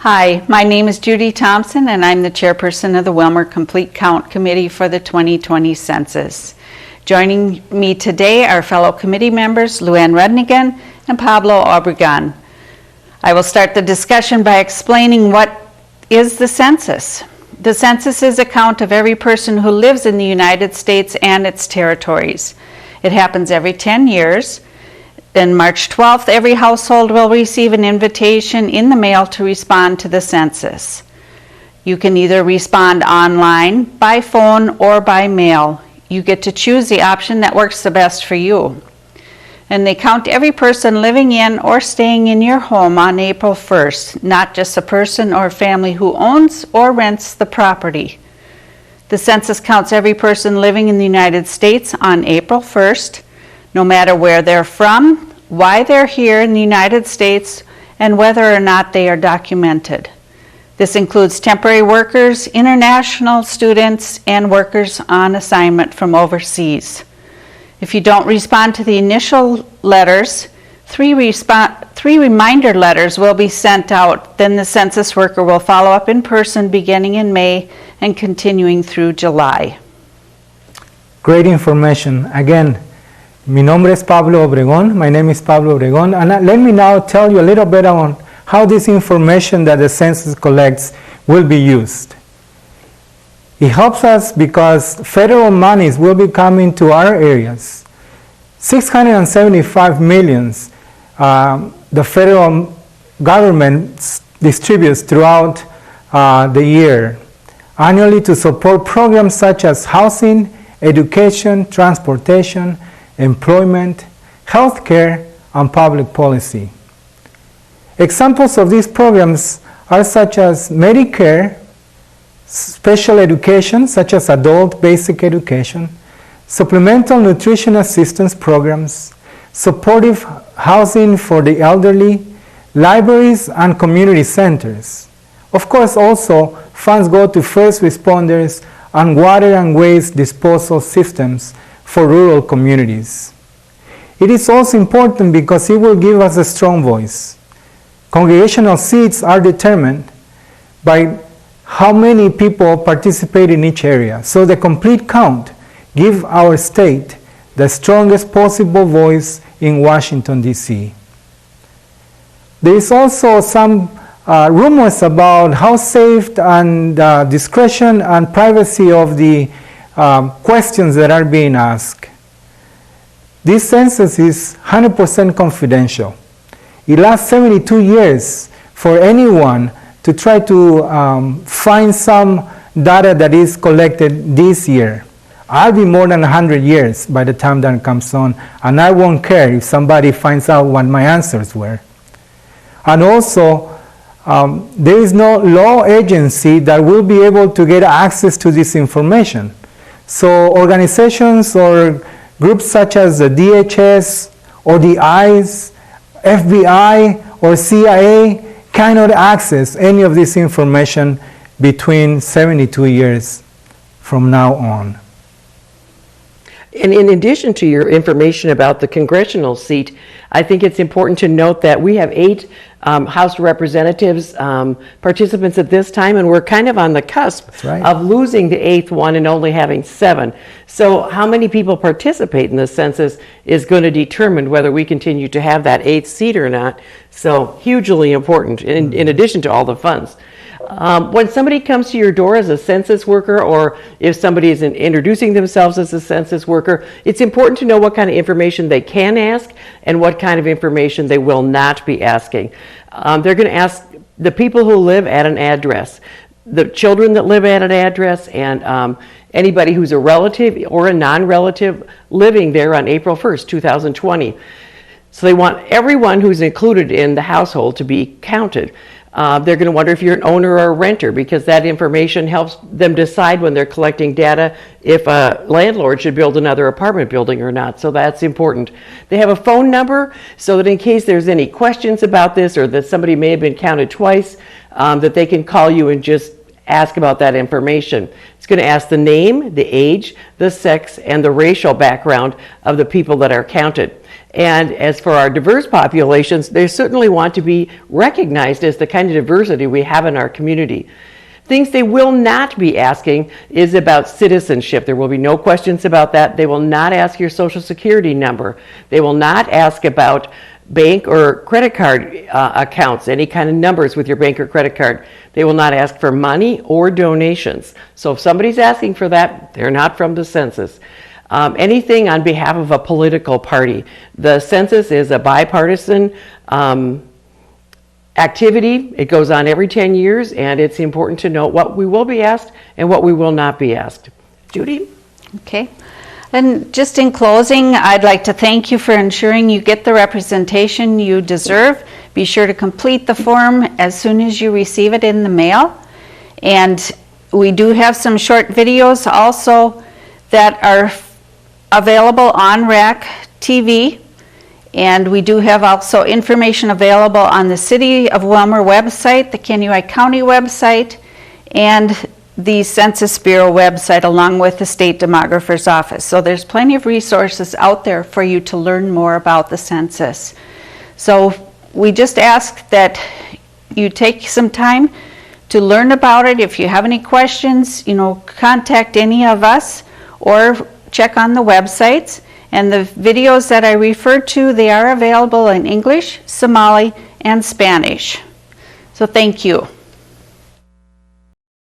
Hi, my name is Judy Thompson and I'm the chairperson of the Willmar Complete Count Committee for the 2020 Census. Joining me today are fellow committee members Luann Rudnigan and Pablo Obregon. I will start the discussion by explaining what is the census. The census is a count of every person who lives in the United States and its territories. It happens every 10 years. On March 12th, every household will receive an invitation in the mail to respond to the census. You can either respond online, by phone, or by mail. You get to choose the option that works the best for you. And they count every person living in or staying in your home on April 1st, not just a person or family who owns or rents the property. The census counts every person living in the United States on April 1st, no matter where they're from, why they're here in the United States, and whether or not they are documented. This includes temporary workers, international students, and workers on assignment from overseas. If you don't respond to the initial letters, three reminder letters will be sent out. Then the census worker will follow up in person beginning in May and continuing through July. Great information. Again, mi nombre es Pablo Obregón. My name is Pablo Obregón. And let me now tell you a little bit on how this information that the census collects will be used. It helps us because federal monies will be coming to our areas. 675 millions the federal government distributes throughout the year annually to support programs such as housing, education, transportation, employment, healthcare, and public policy. Examples of these programs are such as Medicare, special education such as adult basic education, supplemental nutrition assistance programs, supportive housing for the elderly, libraries and community centers. Of course, also funds go to first responders and water and waste disposal systems for rural communities. It is also important because it will give us a strong voice. Congregational seats are determined by how many people participate in each area. So the complete count gives our state the strongest possible voice in Washington, D.C. There is also some rumors about how safe and discretion and privacy of the questions that are being asked. This census is 100% confidential. It lasts 72 years for anyone to try to find some data that is collected this year. I'll be more than 100 years by the time that comes on, and I won't care if somebody finds out what my answers were. And also, there is no law agency that will be able to get access to this information. So organizations or groups such as the DHS or the ICE, FBI or CIA cannot access any of this information between 72 years from now on. And in addition to your information about the congressional seat, I think it's important to note that we have 8 House of Representatives participants at this time, and we're kind of on the cusp of losing the 8th one and only having 7. So how many people participate in the census is going to determine whether we continue to have that 8th seat or not. So hugely important in addition to all the funds. When somebody comes to your door as a census worker, or if somebody is introducing themselves as a census worker, it's important to know what kind of information they can ask and what kind of information they will not be asking. They're going to ask the people who live at an address, the children that live at an address, and anybody who's a relative or a non-relative living there on April 1st, 2020. So they want everyone who's included in the household to be counted. They're going to wonder if you're an owner or a renter, because that information helps them decide when they're collecting data if a landlord should build another apartment building or not. So that's important. They have a phone number so that in case there's any questions about this, or that somebody may have been counted twice, that they can call you and just ask about that information. It's going to ask the name, the age, the sex, and the racial background of the people that are counted. And as for our diverse populations, they certainly want to be recognized as the kind of diversity we have in our community. Things they will not be asking is about citizenship. There will be no questions about that. They will not ask your social security number. They will not ask about bank or credit card accounts, any kind of numbers with your bank or credit card. They will not ask for money or donations. So if somebody's asking for that, they're not from the census. Anything on behalf of a political party. The census is a bipartisan activity. It goes on every 10 years, and it's important to note what we will be asked and what we will not be asked. Judy? Okay. And just in closing, I'd like to thank you for ensuring you get the representation you deserve. Be sure to complete the form as soon as you receive it in the mail. And we do have some short videos also that are available on RAC TV. And we do have also information available on the City of Willmar website, the Kenai County website, and the Census Bureau website, along with the State Demographer's Office. So there's plenty of resources out there for you to learn more about the census. So we just ask that you take some time to learn about it. If you have any questions, contact any of us or check on the websites. And the videos that I referred to, they are available in English, Somali, and Spanish. So thank you.